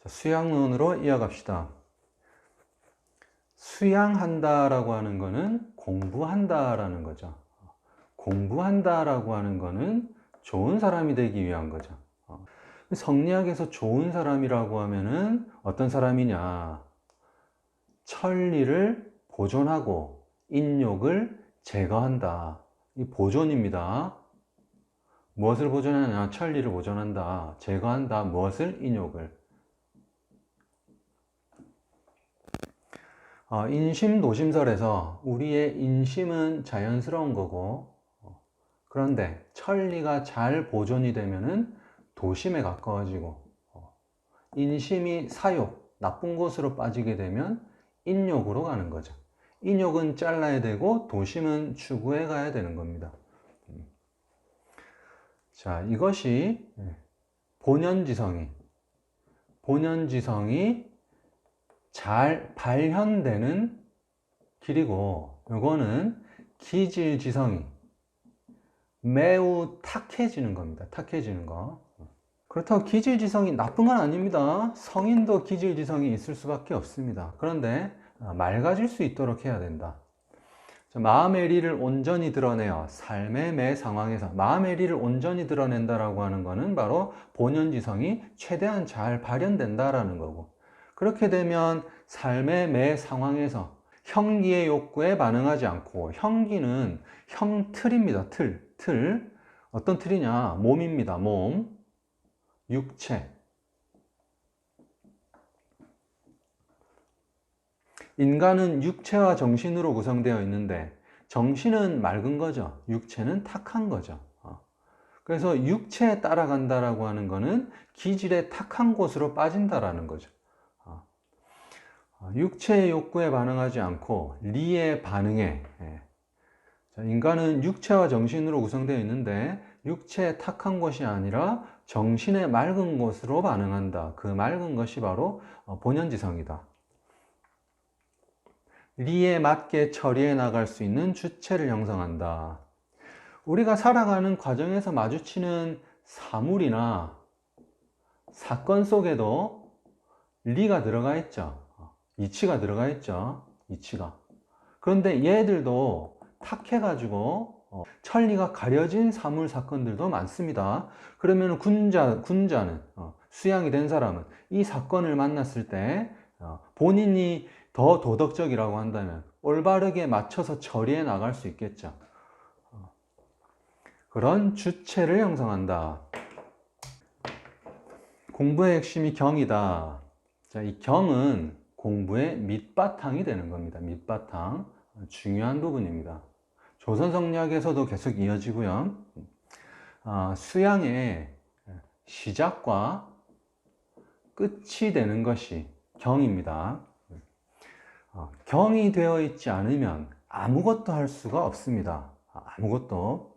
수양론으로 이어갑시다. 수양한다라고 하는 거는 공부한다라는 거죠. 공부한다라고 하는 거는 좋은 사람이 되기 위한 거죠. 성리학에서 좋은 사람이라고 하면은 어떤 사람이냐? 천리를 보존하고 인욕을 제거한다. 이 보존입니다. 무엇을 보존하냐? 천리를 보존한다. 제거한다. 무엇을? 인욕을. 인심도심설에서 우리의 인심은 자연스러운 거고, 그런데 천리가 잘 보존이 되면은 도심에 가까워지고, 인심이 사욕, 나쁜 곳으로 빠지게 되면 인욕으로 가는 거죠. 인욕은 잘라야 되고 도심은 추구해 가야 되는 겁니다. 자, 이것이 본연지성이 잘 발현되는 길이고, 이거는 기질지성이 매우 탁해지는 겁니다. 탁해지는 거. 그렇다고 기질지성이 나쁜 건 아닙니다. 성인도 기질지성이 있을 수밖에 없습니다. 그런데 맑아질 수 있도록 해야 된다. 마음의 리를 온전히 드러내어 삶의 매 상황에서 마음의 리를 온전히 드러낸다라고 하는 것은 바로 본연지성이 최대한 잘 발현된다라는 거고, 그렇게 되면 삶의 매 상황에서 형기의 욕구에 반응하지 않고, 형기는 형틀입니다. 틀. 어떤 틀이냐? 몸입니다. 몸. 육체. 인간은 육체와 정신으로 구성되어 있는데 정신은 맑은 거죠. 육체는 탁한 거죠. 그래서 육체에 따라간다라고 하는 것은 기질의 탁한 곳으로 빠진다라는 거죠. 육체의 욕구에 반응하지 않고 리에 반응해. 인간은 육체와 정신으로 구성되어 있는데 육체의 탁한 것이 아니라 정신의 맑은 것으로 반응한다. 그 맑은 것이 바로 본연지성이다. 리에 맞게 처리해 나갈 수 있는 주체를 형성한다. 우리가 살아가는 과정에서 마주치는 사물이나 사건 속에도 리가 들어가 있죠. 이치가 들어가 있죠. 이치가. 그런데 얘들도 탁해가지고 천리가 가려진 사물 사건들도 많습니다. 그러면 군자는 수양이 된 사람은 이 사건을 만났을 때 본인이 더 도덕적이라고 한다면 올바르게 맞춰서 처리해 나갈 수 있겠죠. 그런 주체를 형성한다. 공부의 핵심이 경이다. 자, 이 경은 공부의 밑바탕이 되는 겁니다. 밑바탕. 중요한 부분입니다. 조선성리학에서도 계속 이어지고요. 수양의 시작과 끝이 되는 것이 경입니다. 경이 되어 있지 않으면 아무것도 할 수가 없습니다. 아무것도.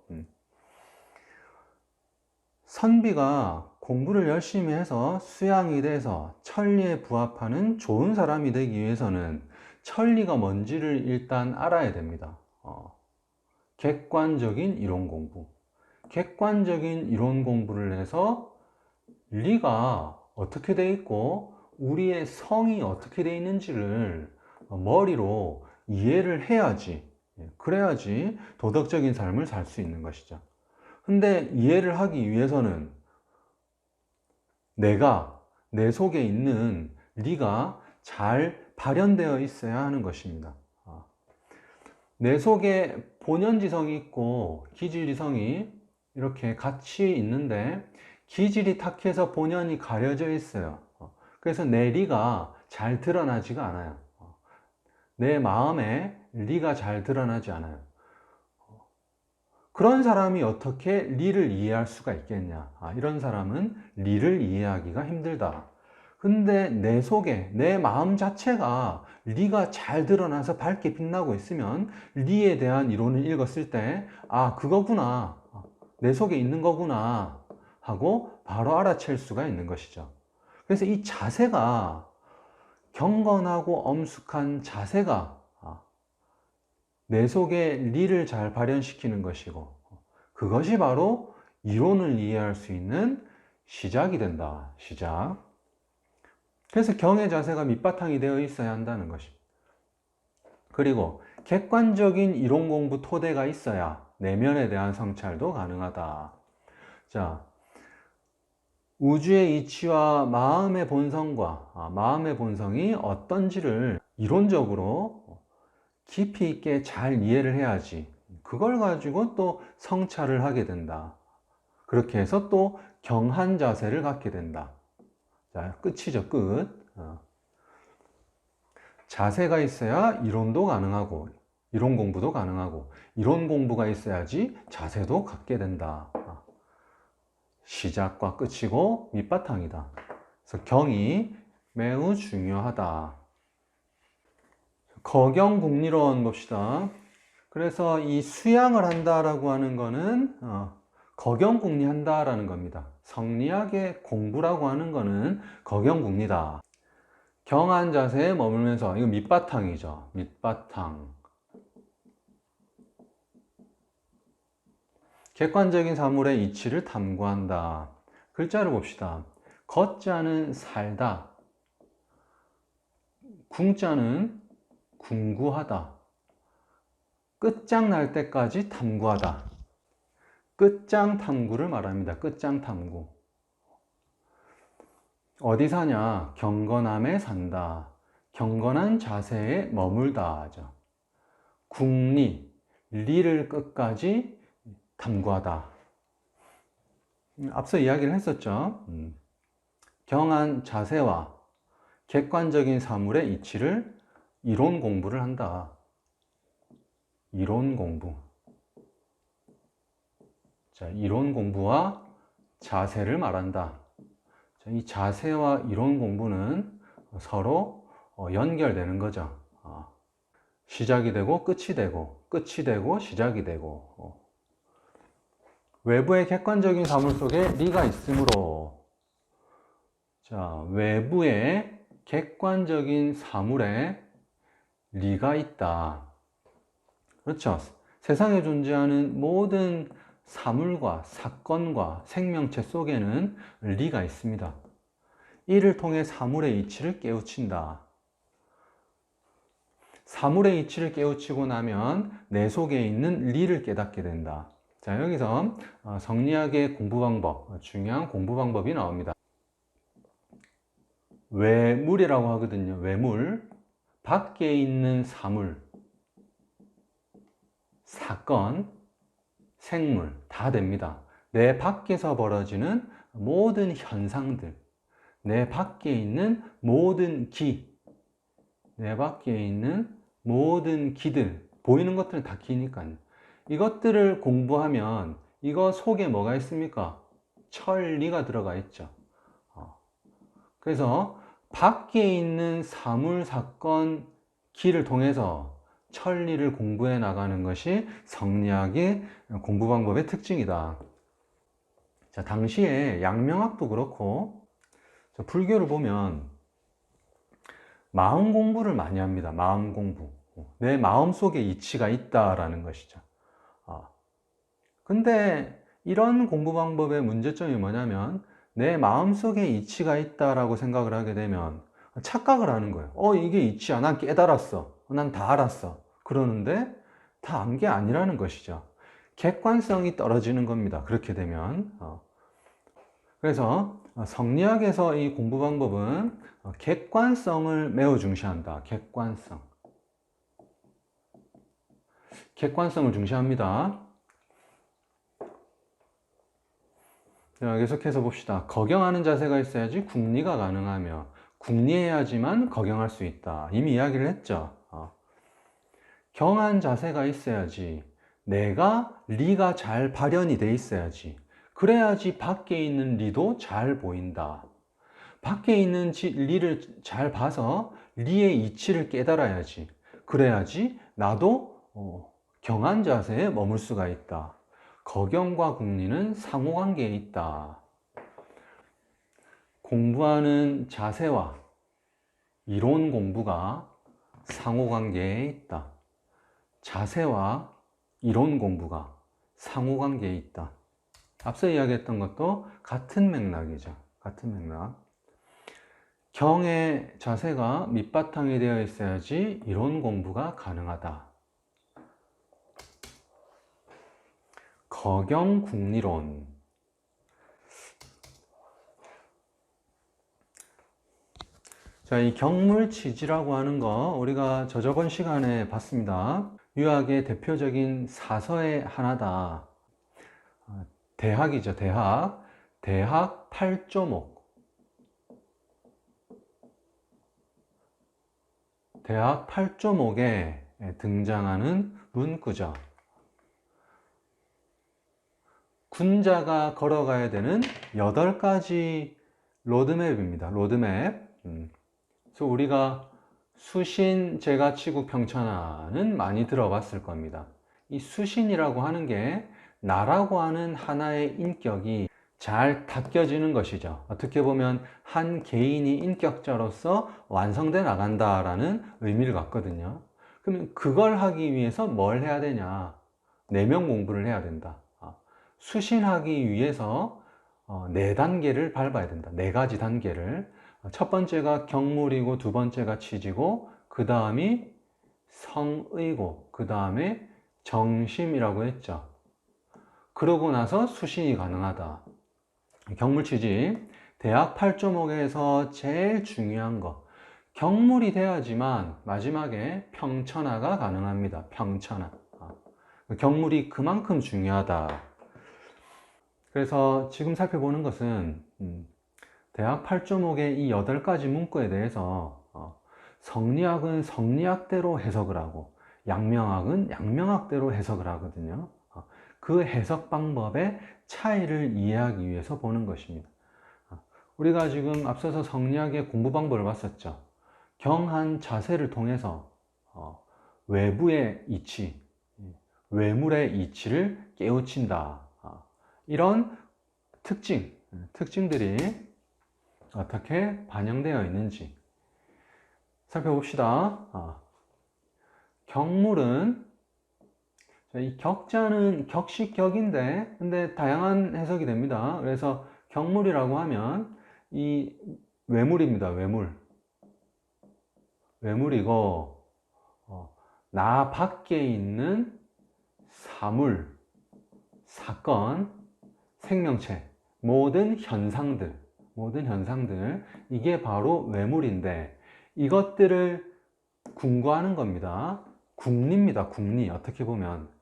선비가 공부를 열심히 해서 수양이 돼서 천리에 부합하는 좋은 사람이 되기 위해서는 천리가 뭔지를 일단 알아야 됩니다. 객관적인 이론 공부. 객관적인 이론 공부를 해서 리가 어떻게 돼 있고 우리의 성이 어떻게 돼 있는지를 머리로 이해를 해야지, 그래야지 도덕적인 삶을 살 수 있는 것이죠. 근데 이해를 하기 위해서는 내 속에 있는 리가 잘 발현되어 있어야 하는 것입니다. 내 속에 본연지성이 있고 기질지성이 이렇게 같이 있는데 기질이 탁해서 본연이 가려져 있어요. 그래서 내 리가 잘 드러나지가 않아요. 내 마음에 리가 잘 드러나지 않아요. 그런 사람이 어떻게 리를 이해할 수가 있겠냐? 이런 사람은 리를 이해하기가 힘들다. 근데 내 속에, 내 마음 자체가 리가 잘 드러나서 밝게 빛나고 있으면 리에 대한 이론을 읽었을 때, 그거구나. 내 속에 있는 거구나. 하고 바로 알아챌 수가 있는 것이죠. 그래서 이 자세가, 경건하고 엄숙한 자세가 내 속에 리를 잘 발현시키는 것이고, 그것이 바로 이론을 이해할 수 있는 시작이 된다. 시작. 그래서 경의 자세가 밑바탕이 되어 있어야 한다는 것입니다. 그리고 객관적인 이론 공부 토대가 있어야 내면에 대한 성찰도 가능하다. 자, 우주의 이치와 마음의 본성과 마음의 본성이 어떤지를 이론적으로 깊이 있게 잘 이해를 해야지 그걸 가지고 또 성찰을 하게 된다. 그렇게 해서 또 경한 자세를 갖게 된다. 자, 끝이죠, 끝. 자세가 있어야 이론도 가능하고 이론 공부도 가능하고 이론 공부가 있어야지 자세도 갖게 된다. 시작과 끝이고 밑바탕이다. 그래서 경이 매우 중요하다. 거경국리론 봅시다. 그래서 이 수양을 한다라고 하는 거는 거경국리 한다라는 겁니다. 성리학의 공부라고 하는 거는 거경국리다. 경한 자세에 머물면서, 이거 밑바탕이죠. 밑바탕. 객관적인 사물의 이치를 탐구한다. 글자를 봅시다. 거자는 살다. 궁자는 궁구하다. 끝장 날 때까지 탐구하다. 끝장 탐구를 말합니다. 끝장 탐구. 어디 사냐? 경건함에 산다. 경건한 자세에 머물다 하죠. 궁리, 리를 끝까지 탐구하다. 앞서 이야기를 했었죠. 경한 자세와 객관적인 사물의 이치를 이론 공부를 한다. 이론 공부. 자, 이론 공부와 자세를 말한다. 자, 이 자세와 이론 공부는 서로 연결되는 거죠. 시작이 되고 끝이 되고 끝이 되고 시작이 되고 외부의 객관적인 사물 속에 리가 있으므로 자, 외부의 객관적인 사물에 리가 있다. 그렇죠. 세상에 존재하는 모든 사물과 사건과 생명체 속에는 리가 있습니다. 이를 통해 사물의 이치를 깨우친다. 사물의 이치를 깨우치고 나면 내 속에 있는 리를 깨닫게 된다. 자, 여기서 성리학의 공부 방법, 중요한 공부 방법이 나옵니다. 외물이라고 하거든요. 외물. 밖에 있는 사물, 사건, 생물 다 됩니다. 내 밖에서 벌어지는 모든 현상들, 내 밖에 있는 모든 기, 내 밖에 있는 모든 기들, 보이는 것들은 다 기니까요. 이것들을 공부하면 이거 속에 뭐가 있습니까? 천리가 들어가 있죠. 그래서 밖에 있는 사물, 사건, 기를 통해서 천리를 공부해 나가는 것이 성리학의 공부 방법의 특징이다. 자, 당시에 양명학도 그렇고 불교를 보면 마음 공부를 많이 합니다. 마음 공부. 내 마음 속에 이치가 있다라는 것이죠. 근데 이런 공부 방법의 문제점이 뭐냐면 내 마음 속에 이치가 있다라고 생각을 하게 되면 착각을 하는 거예요. 이게 이치야. 난 깨달았어. 난 다 알았어. 그러는데 다 안 게 아니라는 것이죠. 객관성이 떨어지는 겁니다. 그렇게 되면. 그래서 성리학에서 이 공부 방법은 객관성을 매우 중시한다. 객관성. 객관성을 중시합니다. 자, 계속해서 봅시다. 거경하는 자세가 있어야지 궁리가 가능하며 궁리해야지만 거경할 수 있다. 이미 이야기를 했죠. 경한 자세가 있어야지 내가 리가 잘 발현이 돼 있어야지 그래야지 밖에 있는 리도 잘 보인다. 밖에 있는 리를 잘 봐서 리의 이치를 깨달아야지 그래야지 나도 경한 자세에 머물 수가 있다. 거경과 궁리는 상호관계에 있다. 공부하는 자세와 이론 공부가 상호관계에 있다. 자세와 이론 공부가 상호관계에 있다. 앞서 이야기했던 것도 같은 맥락이죠. 같은 맥락. 경의 자세가 밑바탕이 되어 있어야지 이론 공부가 가능하다. 거경국리론. 자, 이 경물치지라고 하는 거 우리가 저번 시간에 봤습니다. 유학의 대표적인 사서의 하나다. 대학이죠, 대학. 대학 8조목. 대학 8조목에 등장하는 문구죠. 군자가 걸어가야 되는 8가지 로드맵입니다. 로드맵. 그래서 우리가 수신, 제가치국, 평천하는 많이 들어봤을 겁니다. 이 수신이라고 하는 게 나라고 하는 하나의 인격이 잘 닦여지는 것이죠. 어떻게 보면 한 개인이 인격자로서 완성돼 나간다라는 의미를 갖거든요. 그러면 그걸 하기 위해서 뭘 해야 되냐? 내면 공부를 해야 된다. 수신하기 위해서 4단계를 밟아야 된다. 4가지 단계를. 첫 번째가 경물이고, 두 번째가 치지고, 그 다음이 성의고, 그 다음에 정심이라고 했죠. 그러고 나서 수신이 가능하다. 경물치지, 대학 8조목에서 제일 중요한 거, 경물이 돼야지만 마지막에 평천하가 가능합니다. 평천하. 경물이 그만큼 중요하다. 그래서 지금 살펴보는 것은 대학 8조목의 이 8가지 문구에 대해서 성리학은 성리학대로 해석을 하고 양명학은 양명학대로 해석을 하거든요. 그 해석 방법의 차이를 이해하기 위해서 보는 것입니다. 우리가 지금 앞서서 성리학의 공부 방법을 봤었죠. 경한 자세를 통해서 외부의 이치, 외물의 이치를 깨우친다. 이런 특징들이 어떻게 반영되어 있는지 살펴봅시다. 경물은, 이 격자는 격식격인데 근데 다양한 해석이 됩니다. 그래서 경물이라고 하면 이 외물입니다. 외물이고 나 밖에 있는 사물, 사건, 생명체, 모든 현상들, 이게 바로 외물인데 이것들을 궁구하는 겁니다. 궁리입니다. 궁리. 어떻게 보면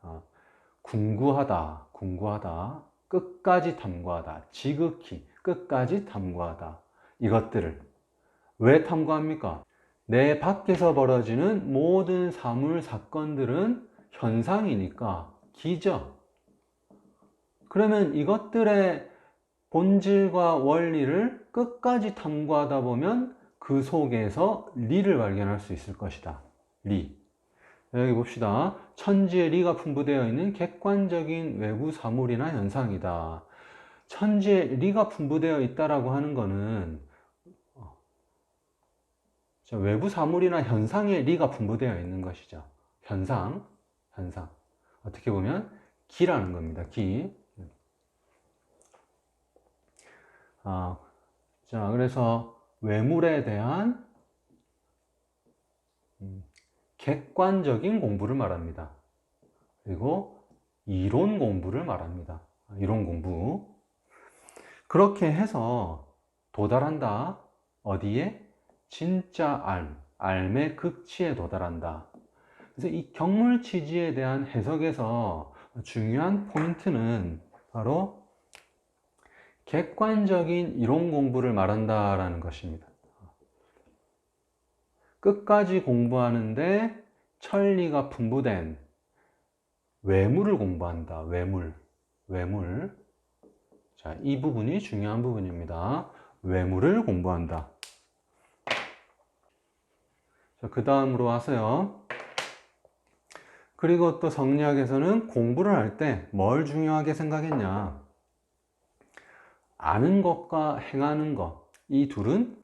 궁구하다, 끝까지 탐구하다, 지극히 끝까지 탐구하다. 이것들을 왜 탐구합니까? 내 밖에서 벌어지는 모든 사물, 사건들은 현상이니까 기죠. 그러면 이것들의 본질과 원리를 끝까지 탐구하다 보면 그 속에서 리를 발견할 수 있을 것이다. 리. 여기 봅시다. 천지에 리가 풍부되어 있는 객관적인 외부 사물이나 현상이다. 천지에 리가 풍부되어 있다라고 하는 것은 외부 사물이나 현상에 리가 풍부되어 있는 것이죠. 현상. 어떻게 보면 기라는 겁니다. 기. 자, 그래서 외물에 대한 객관적인 공부를 말합니다. 그리고 이론 공부를 말합니다. 이론 공부. 그렇게 해서 도달한다. 어디에? 진짜 알의 극치에 도달한다. 그래서 이 경물치지에 대한 해석에서 중요한 포인트는 바로 객관적인 이론 공부를 말한다라는 것입니다. 끝까지 공부하는데 천리가 풍부된 외물을 공부한다. 외물. 자, 이 부분이 중요한 부분입니다. 외물을 공부한다. 자, 그 다음으로 와서요. 그리고 또 성리학에서는 공부를 할 때 뭘 중요하게 생각했냐? 아는 것과 행하는 것, 이 둘은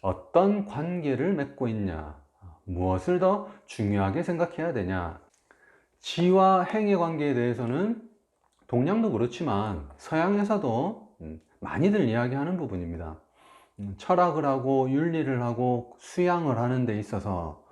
어떤 관계를 맺고 있냐? 무엇을 더 중요하게 생각해야 되냐? 지와 행의 관계에 대해서는 동양도 그렇지만 서양에서도 많이들 이야기하는 부분입니다. 철학을 하고 윤리를 하고 수양을 하는 데 있어서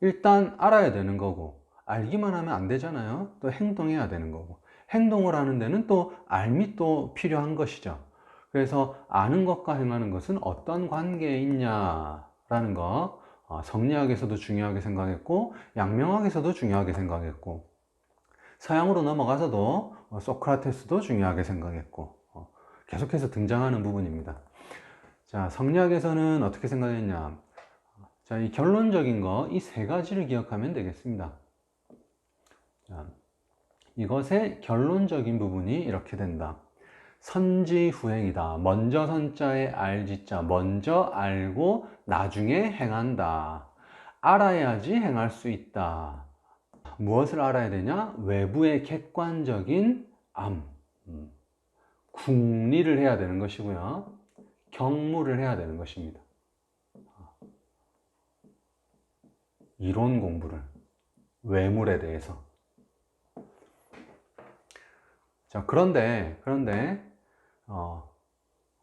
일단 알아야 되는 거고, 알기만 하면 안 되잖아요. 또 행동해야 되는 거고, 행동을 하는 데는 또 알미 또 필요한 것이죠. 그래서 아는 것과 행하는 것은 어떤 관계에 있냐라는 거, 성리학에서도 중요하게 생각했고 양명학에서도 중요하게 생각했고, 서양으로 넘어가서도 소크라테스도 중요하게 생각했고, 계속해서 등장하는 부분입니다. 자, 성리학에서는 어떻게 생각했냐? 자, 이 결론적인 거, 이 세 가지를 기억하면 되겠습니다. 자, 이것의 결론적인 부분이 이렇게 된다. 선지후행이다. 먼저 선자에 알지자, 먼저 알고 나중에 행한다. 알아야지 행할 수 있다. 무엇을 알아야 되냐? 외부의 객관적인 암, 궁리를 해야 되는 것이고요. 경무를 해야 되는 것입니다. 이론 공부를, 외물에 대해서. 자, 그런데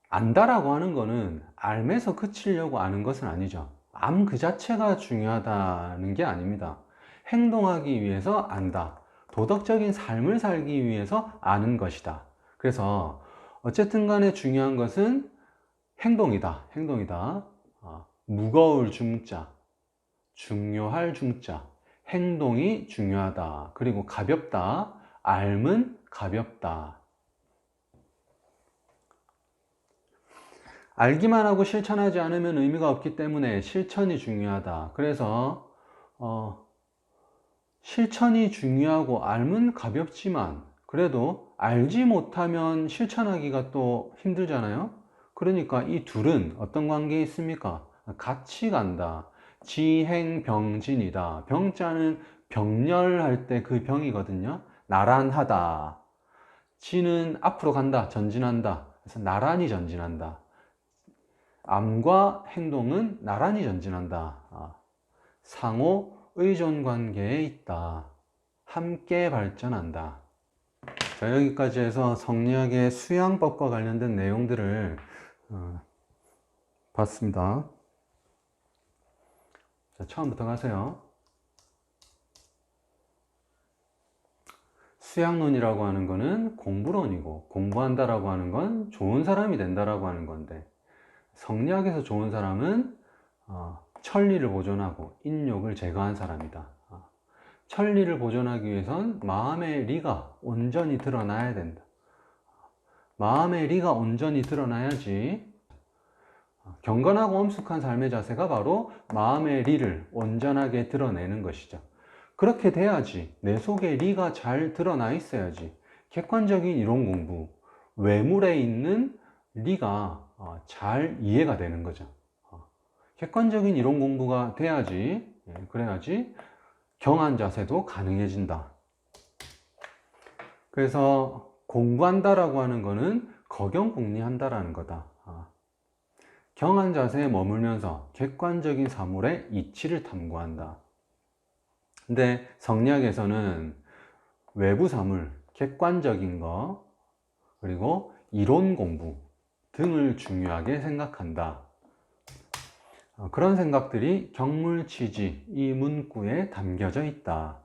안다라고 하는 거는 알면서 그치려고 아는 것은 아니죠. 암 그 자체가 중요하다는 게 아닙니다. 행동하기 위해서 안다. 도덕적인 삶을 살기 위해서 아는 것이다. 그래서 어쨌든 간에 중요한 것은 행동이다. 무거울 중자, 중요할 중자. 행동이 중요하다. 그리고 가볍다. 알은 가볍다. 알기만 하고 실천하지 않으면 의미가 없기 때문에 실천이 중요하다. 그래서 실천이 중요하고 알은 가볍지만 그래도 알지 못하면 실천하기가 또 힘들잖아요. 그러니까 이 둘은 어떤 관계에 있습니까? 같이 간다. 지행병진이다. 병자는 병렬할 때 그 병이거든요. 나란하다. 지는 앞으로 간다, 전진한다. 그래서 나란히 전진한다. 암과 행동은 나란히 전진한다. 상호 의존 관계에 있다. 함께 발전한다. 자, 여기까지 해서 성리학의 수양법과 관련된 내용들을 봤습니다. 자, 처음부터 가세요. 수양론이라고 하는 거는 공부론이고, 공부한다라고 하는 건 좋은 사람이 된다라고 하는 건데, 성리학에서 좋은 사람은 천리를 보존하고 인욕을 제거한 사람이다. 천리를 보존하기 위해선 마음의 리가 온전히 드러나야 된다. 마음의 리가 온전히 드러나야지. 경건하고 엄숙한 삶의 자세가 바로 마음의 리를 온전하게 드러내는 것이죠. 그렇게 돼야지. 내 속에 리가 잘 드러나 있어야지. 객관적인 이론 공부, 외물에 있는 리가 잘 이해가 되는 거죠. 객관적인 이론 공부가 돼야지, 그래야지 경한 자세도 가능해진다. 그래서 공부한다라고 하는 거는 거경공리한다라는 거다. 경한 자세에 머물면서 객관적인 사물의 이치를 탐구한다. 근데 성리학에서는 외부 사물, 객관적인 거, 그리고 이론 공부 등을 중요하게 생각한다. 그런 생각들이 경물치지 이 문구에 담겨져 있다.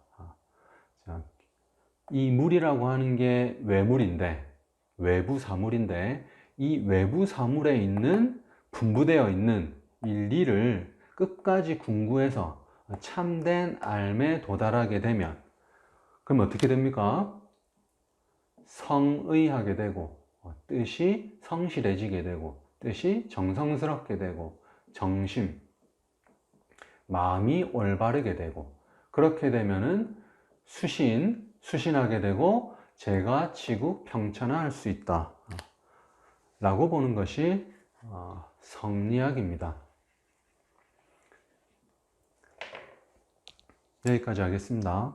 이 물이라고 하는 게 외물인데, 외부 사물인데, 이 외부 사물에 있는 분부되어 있는 일리를 끝까지 궁구해서 참된 알에 도달하게 되면, 그럼 어떻게 됩니까? 성의하게 되고, 뜻이 성실해지게 되고, 뜻이 정성스럽게 되고, 정심, 마음이 올바르게 되고, 그렇게 되면은 수신하게 되고, 제가 치국 평천할 수 있다 라고 보는 것이 성리학입니다. 여기까지 하겠습니다.